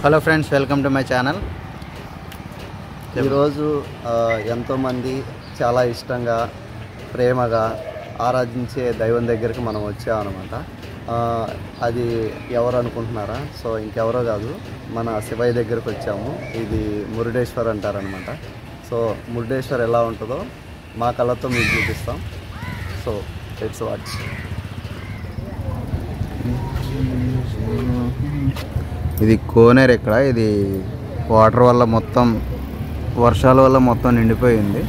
Hello friends, welcome to my channel. ఈరోజు ఎంతోమంది చాలా ఇష్టంగా ప్రేమగా ఆరాధించే దైవం దగ్గరికి మనం వచ్చామన్నమాట. అది ఎవరు అనుకుంటున్నారా? సో ఇంకెవరో కాదు, మన శివయ్య దగ్గరికి వచ్చాము. ఇది మురుడేశ్వర్ అంటారనమాట. సో మురుడేశ్వర్ ఎలా ఉంటుందో మా కళ్ళతో మీకు చూపిస్తాం. So let's watch. ఇది కోనేరు. ఇక్కడ ఇది వాటర్ వల్ల మొత్తం, వర్షాల వల్ల మొత్తం నిండిపోయింది.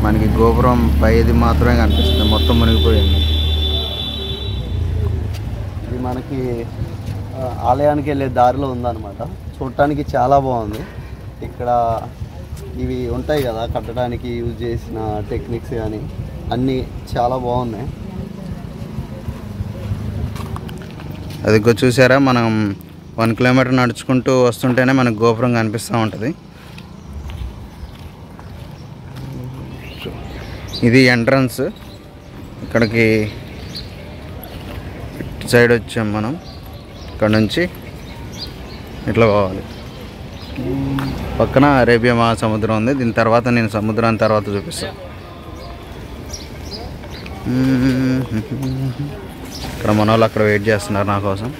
మనకి గోపురం పైది మాత్రమే కనిపిస్తుంది, మొత్తం మునిగిపోయింది. ఇది మనకి ఆలయానికి వెళ్ళే దారిలో ఉందన్నమాట. చూడటానికి చాలా బాగుంది. ఇక్కడ ఇవి ఉంటాయి కదా, కట్టడానికి యూజ్ చేసిన టెక్నిక్స్ కానీ అన్నీ చాలా బాగున్నాయి. అది చూసారా, మనం 1 కిలోమీటర్ నడుచుకుంటూ వస్తుంటేనే మనకు గోపురం కనిపిస్తూ ఉంటుంది. ఇది ఎంట్రన్స్. ఇక్కడికి ఇటు సైడ్ వచ్చాం మనం. ఇక్కడ నుంచి ఇట్లా పోవాలి. పక్కన అరేబియా మహాసముద్రం ఉంది. దీని తర్వాత నేను సముద్రాన్ని తర్వాత చూపిస్తాను. ఇక్కడ మన వాళ్ళు అక్కడ వెయిట్ చేస్తున్నారు నా కోసం.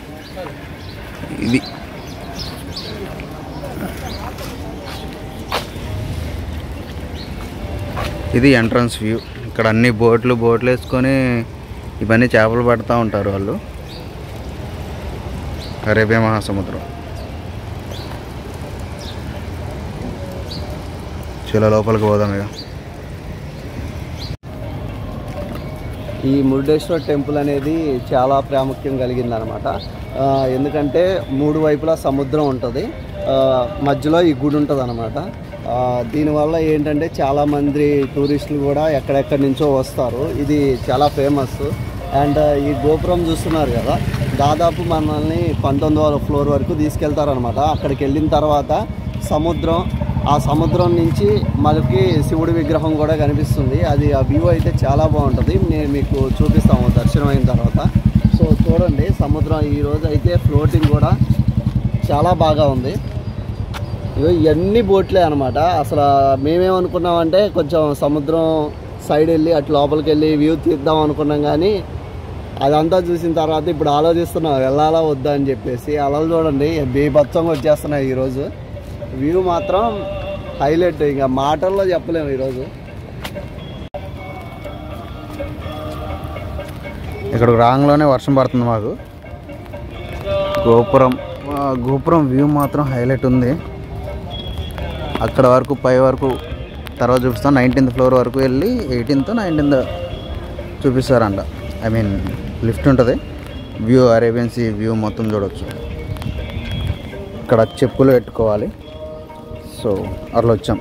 ఇది ఎంట్రన్స్ వ్యూ. ఇక్కడ అన్ని బోట్లు వేసుకొని ఇవన్నీ చేపలు పడుతూ ఉంటారు వాళ్ళు. అరేబియా మహాసముద్రం. చాలా లోపలికి పోదాం ఇక. ఈ మురుడేశ్వర్ టెంపుల్ అనేది చాలా ప్రాముఖ్యం కలిగిందనమాట. ఎందుకంటే 3 వైపులా సముద్రం ఉంటుంది, మధ్యలో ఈ గుడి ఉంటుంది అనమాట. దీనివల్ల ఏంటంటే చాలామంది టూరిస్టులు కూడా ఎక్కడెక్కడి నుంచో వస్తారు. ఇది చాలా ఫేమస్. అండ్ ఈ గోపురం చూస్తున్నారు కదా, దాదాపు మనల్ని 19వ ఫ్లోర్ వరకు తీసుకెళ్తారనమాట. అక్కడికి వెళ్ళిన తర్వాత ఆ సముద్రం నుంచి మనకి శివుడి విగ్రహం కూడా కనిపిస్తుంది. అది ఆ వ్యూ అయితే చాలా బాగుంటుంది. నేను మీకు చూపిస్తాము దర్శనం అయిన తర్వాత. సో చూడండి, సముద్రం ఈరోజు అయితే ఫ్లోటింగ్ కూడా చాలా బాగా ఉంది. ఇవన్నీ బోట్లే అనమాట. అసలు మేమేమనుకున్నామంటే కొంచెం సముద్రం సైడ్ వెళ్ళి అటు లోపలికి వెళ్ళి వ్యూ తీద్దాం అనుకున్నాం, కానీ అదంతా చూసిన తర్వాత ఇప్పుడు ఆలోచిస్తున్నాం వెళ్ళాలా వద్దా అని చెప్పేసి. అలలు చూడండి బీభత్సంగా వచ్చేస్తున్నాయి. ఈరోజు వ్యూ మాత్రం హైలైట్, ఇంకా మాటల్లో చెప్పలేము. ఈరోజు ఇక్కడికి రాగానే వర్షం పడుతుంది మాకు. గోపురం వ్యూ మాత్రం హైలైట్ ఉంది. అక్కడ వరకు పై వరకు తర్వాత చూపిస్తాం. 19th ఫ్లోర్ వరకు వెళ్ళి 18th 19th చూపిస్తారంట. ఐ మీన్ లిఫ్ట్ ఉంటుంది. వ్యూ అరేబియన్ సీ వ్యూ మొత్తం చూడవచ్చు. ఇక్కడ చెప్పులు పెట్టుకోవాలి. సో అట్లా వచ్చాం.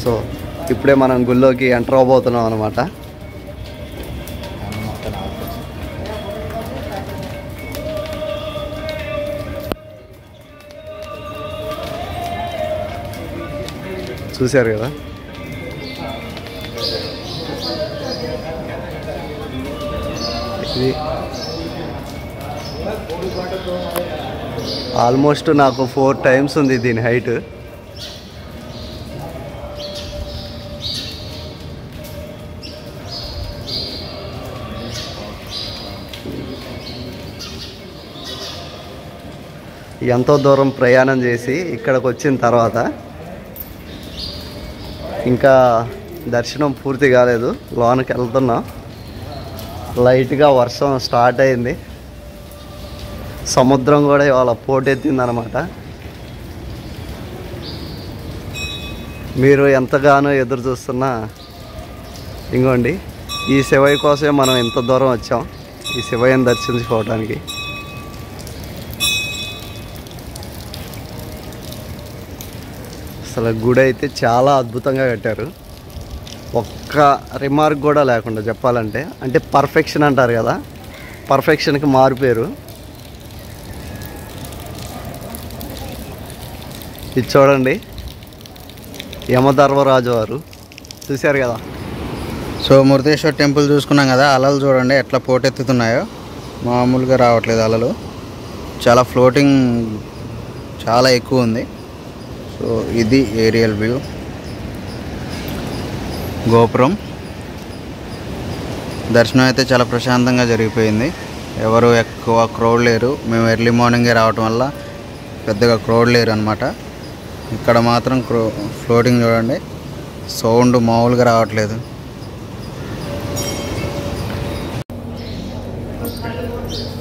సో ఇప్పుడే మనం గుళ్ళోకి ఎంటర్ అవబోతున్నాం అనమాట. చూశారు కదా, ఇది ఆల్మోస్ట్ నాకు 4 times ఉంది దీని హైట్. ఎంతో దూరం ప్రయాణం చేసి ఇక్కడికి వచ్చిన తర్వాత ఇంకా దర్శనం పూర్తి కాలేదు. లోనకి వెళ్తున్నాం. లైట్గా వర్షం స్టార్ట్ అయింది. సముద్రం కూడా ఇవాళ పోటెత్తిందనమాట. మీరు ఎంతగానో ఎదురు చూస్తున్నా ఇంకోండి, ఈ శివయ్య కోసమే మనం ఇంత దూరం వచ్చాం, ఈ శివయ్యని దర్శించుకోవడానికి. అసలు గుడి అయితే చాలా అద్భుతంగా కట్టారు. ఒక్క రిమార్క్ కూడా లేకుండా చెప్పాలంటే, అంటే పర్ఫెక్షన్ అంటారు కదా, పర్ఫెక్షన్కి మారిపోయారు. ఇది చూడండి, యమధర్మరాజు వారు చూశారు కదా. సో మురుదేశ్వర్ టెంపుల్ చూసుకున్నాం కదా, అలలు చూడండి ఎట్లా పోటెత్తుతున్నాయో. మామూలుగా రావట్లేదు అలలు, చాలా ఫ్లోటింగ్ చాలా ఎక్కువ ఉంది. సో ఇది ఏరియల్ వ్యూ. గోపురం దర్శనం అయితే చాలా ప్రశాంతంగా జరిగిపోయింది. ఎవరు ఎక్కువ క్రౌడ్ లేరు. మేము ఎర్లీ మార్నింగే రావటం వల్ల పెద్దగా క్రౌడ్ లేరు అనమాట. ఇక్కడ మాత్రం ఫ్లోటింగ్ చూడండి, సౌండ్ మామూలుగా రావట్లేదు.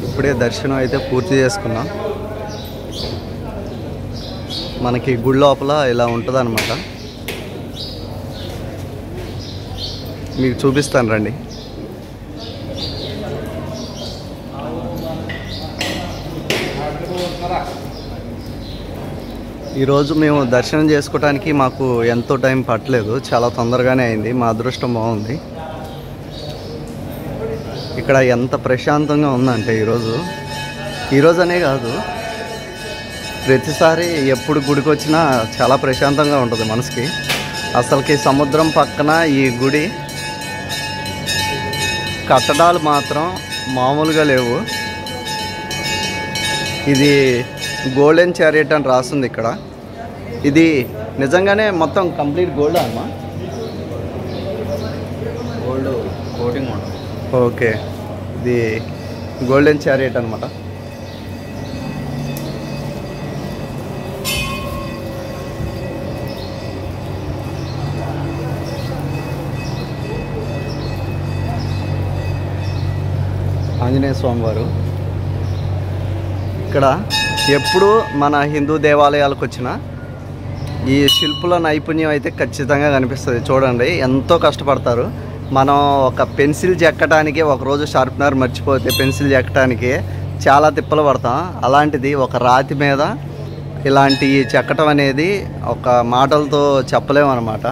ఇప్పుడే దర్శనం అయితే పూర్తి చేసుకున్నాం. మనకి గుడి లోపల ఇలా ఉంటుంది అనమాట. మీకు చూపిస్తాను రండి. ఈరోజు మేము దర్శనం చేసుకోవడానికి మాకు ఎంతో టైం పట్టలేదు, చాలా తొందరగానే అయింది. మా అదృష్టం బాగుంది. ఇక్కడ ఎంత ప్రశాంతంగా ఉందంటే ఈరోజు అనే కాదు, ప్రతిసారి ఎప్పుడు గుడికి వచ్చినా చాలా ప్రశాంతంగా ఉంటుంది మనసుకి. అసలుకి సముద్రం పక్కన ఈ గుడి, కట్టడాలు మాత్రం మామూలుగా లేవు. ఇది గోల్డెన్ చారియట్ అని రాస్తుంది ఇక్కడ. ఇది నిజంగానే మొత్తం కంప్లీట్ గోల్డ్ అమ్మా? గోల్డ్ కోటింగ్ ఉంటుంది. ఓకే, ఇది గోల్డెన్ చారియట్ అనమాట. ఆంజనేయ స్వామి వారు ఇక్కడ ఎప్పుడు మన హిందూ దేవాలయాలకు వచ్చినా ఈ శిల్పుల నైపుణ్యం అయితే ఖచ్చితంగా కనిపిస్తుంది. చూడండి ఎంతో కష్టపడతారు. మనం ఒక పెన్సిల్ చెక్కడానికి ఒకరోజు షార్ప్నర్ మర్చిపోతే పెన్సిల్ చెక్కడానికి చాలా తిప్పలు పడతాం. అలాంటిది ఒక రాతి మీద ఇలాంటి చెక్కటం అనేది ఒక మాటలతో చెప్పలేము అన్నమాట.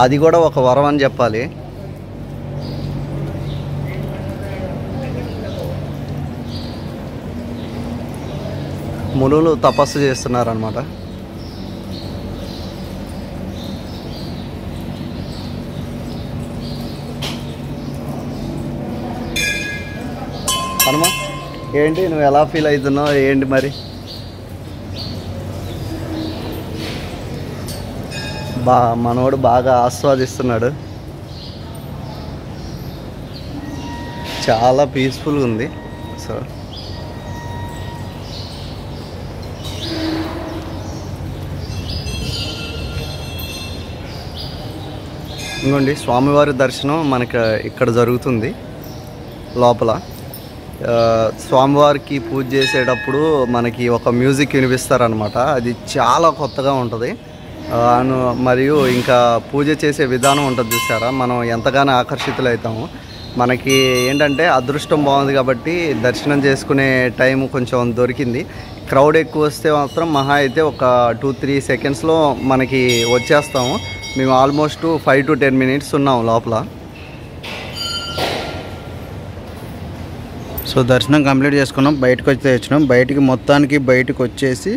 అది కూడా ఒక వరం అని చెప్పాలి. మునులు తపస్సు చేస్తున్నారన్నమాట. హనుమ, ఏంటి నువ్వు ఎలా ఫీల్ అవుతున్నావు ఏంటి మరి? మనోడు బాగా ఆస్వాదిస్తున్నాడు. చాలా పీస్ఫుల్గా ఉంది. సో ఇంకోండి, స్వామివారి దర్శనం మనకి ఇక్కడ జరుగుతుంది లోపల. స్వామివారికి పూజ చేసేటప్పుడు మనకి ఒక మ్యూజిక్ వినిపిస్తారనమాట. అది చాలా కొత్తగా ఉంటుంది. మరియు ఇంకా పూజ చేసే విధానం ఉంటుంది చూసారా, మనం ఎంతగానో ఆకర్షితులవుతాము. మనకి ఏంటంటే అదృష్టం బాగుంది కాబట్టి దర్శనం చేసుకునే టైం కొంచెం దొరికింది. క్రౌడ్ ఎక్కువ వస్తే మాత్రం మహా అయితే ఒక 2-3 సెకండ్స్లో మనకి వచ్చేస్తాము. మేము ఆల్మోస్ట్ 5 to 10 minutes ఉన్నాము లోపల. సో దర్శనం కంప్లీట్ చేసుకున్నాం, బయటకు వచ్చి తెచ్చినాం. మొత్తానికి బయటకు వచ్చేసి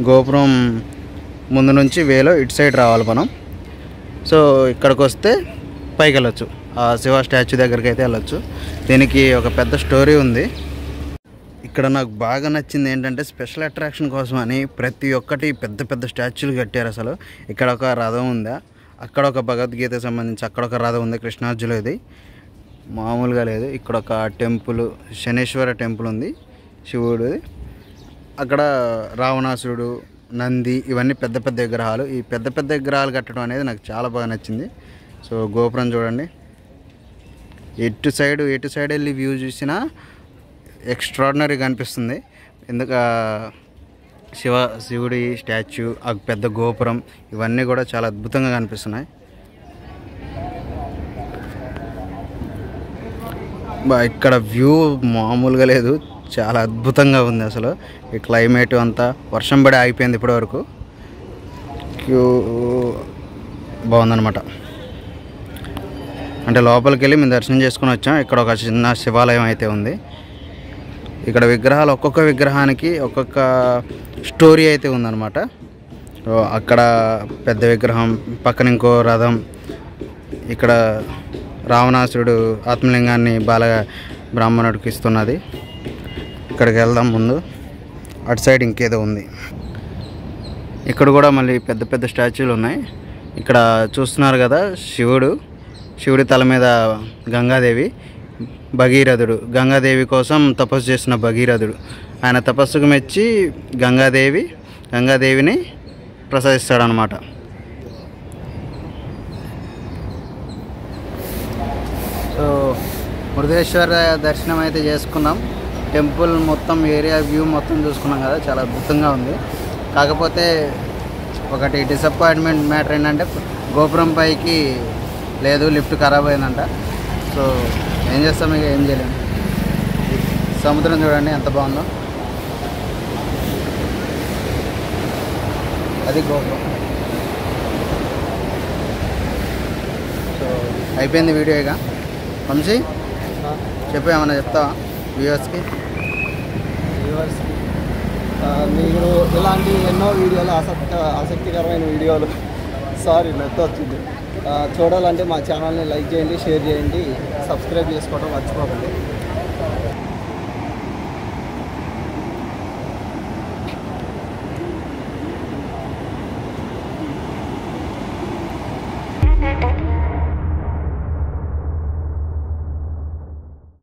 గోపురం ముందు నుంచి వేలో ఇటు సైడ్ రావాలి మనం. సో ఇక్కడికి వస్తే పైకి వెళ్ళొచ్చు, ఆ శివ స్టాచ్యూ దగ్గరికి అయితే వెళ్ళొచ్చు. దీనికి ఒక పెద్ద స్టోరీ ఉంది. ఇక్కడ నాకు బాగా నచ్చింది ఏంటంటే స్పెషల్ అట్రాక్షన్ కోసం అని ప్రతి ఒక్కటి పెద్ద పెద్ద స్టాచ్యూలు కట్టారు. అసలు ఇక్కడ ఒక రథం ఉందా, అక్కడ ఒక భగవద్గీతకు సంబంధించి అక్కడ ఒక రథం ఉంది, కృష్ణార్జునుడిది, మామూలుగా లేదు. ఇక్కడ ఒక టెంపుల్, శనేశ్వర టెంపుల్ ఉంది శివుడిది. అక్కడ రావణాసురుడు, నంది, ఇవన్నీ పెద్ద పెద్ద విగ్రహాలు. ఈ పెద్ద పెద్ద విగ్రహాలు కట్టడం అనేది నాకు చాలా బాగా నచ్చింది. సో గోపురం చూడండి, ఎటు సైడ్ వెళ్ళి వ్యూ చూసినా ఎక్స్ట్రాడినరీగా అనిపిస్తుంది. శివుడి స్టాచ్యూ, ఆ పెద్ద గోపురం, ఇవన్నీ కూడా చాలా అద్భుతంగా కనిపిస్తున్నాయి. ఇక్కడ వ్యూ మామూలుగా లేదు, చాలా అద్భుతంగా ఉంది. అసలు ఈ క్లైమేట్ అంతా, వర్షం పడి ఆగిపోయింది ఇప్పటివరకు. బాగుందన్నమాట. అంటే లోపలికి వెళ్ళి మేము దర్శనం చేసుకుని వచ్చాం. ఇక్కడ ఒక చిన్న శివాలయం అయితే ఉంది. ఇక్కడ విగ్రహాలు, ఒక్కొక్క విగ్రహానికి ఒక్కొక్క స్టోరీ అయితే ఉందన్నమాట. అక్కడ పెద్ద విగ్రహం, పక్కన ఇంకో రథం, ఇక్కడ రావణాసురుడు ఆత్మలింగాన్ని బాల బ్రాహ్మణుడికి ఇస్తున్నది. ఇక్కడికి వెళ్దాం ముందు. అటు సైడ్ ఇంకేదో ఉంది. ఇక్కడ కూడా మళ్ళీ పెద్ద పెద్ద స్టాచ్యూలు ఉన్నాయి. ఇక్కడ చూస్తున్నారు కదా, శివుడి తల మీద గంగాదేవి, భగీరథుడు గంగాదేవి కోసం తపస్సు చేసిన భగీరథుడు. ఆయన తపస్సుకు మెచ్చి గంగాదేవిని ప్రసాదిస్తాడనమాట. సో మురుదేశ్వర దర్శనం అయితే చేసుకున్నాం. టెంపుల్ మొత్తం ఏరియా వ్యూ మొత్తం చూసుకున్నాం కదా, చాలా అద్భుతంగా ఉంది. కాకపోతే ఒకటి డిసప్పాయింట్మెంట్ మ్యాటర్ ఏంటంటే గోపురం పైకి లేదు, లిఫ్ట్ ఖరాబ్ అయిందంట. సో ఏం చేస్తాం, ఇక ఏం చేయలేము. సముద్రం చూడండి ఎంత బాగుందో, అది గోపురం. సో అయిపోయింది వీడియో. ఇక వంశీ చెప్పు, ఏమన్నా చెప్తావా వ్యూవర్స్కి? మీరు ఇలాంటి ఎన్నో వీడియోలు, ఆసక్తికరమైన వీడియోలు వచ్చింది చూడాలంటే మా ఛానల్ని లైక్ చేయండి, షేర్ చేయండి, సబ్స్క్రైబ్ చేసుకోవడం మర్చిపోకండి.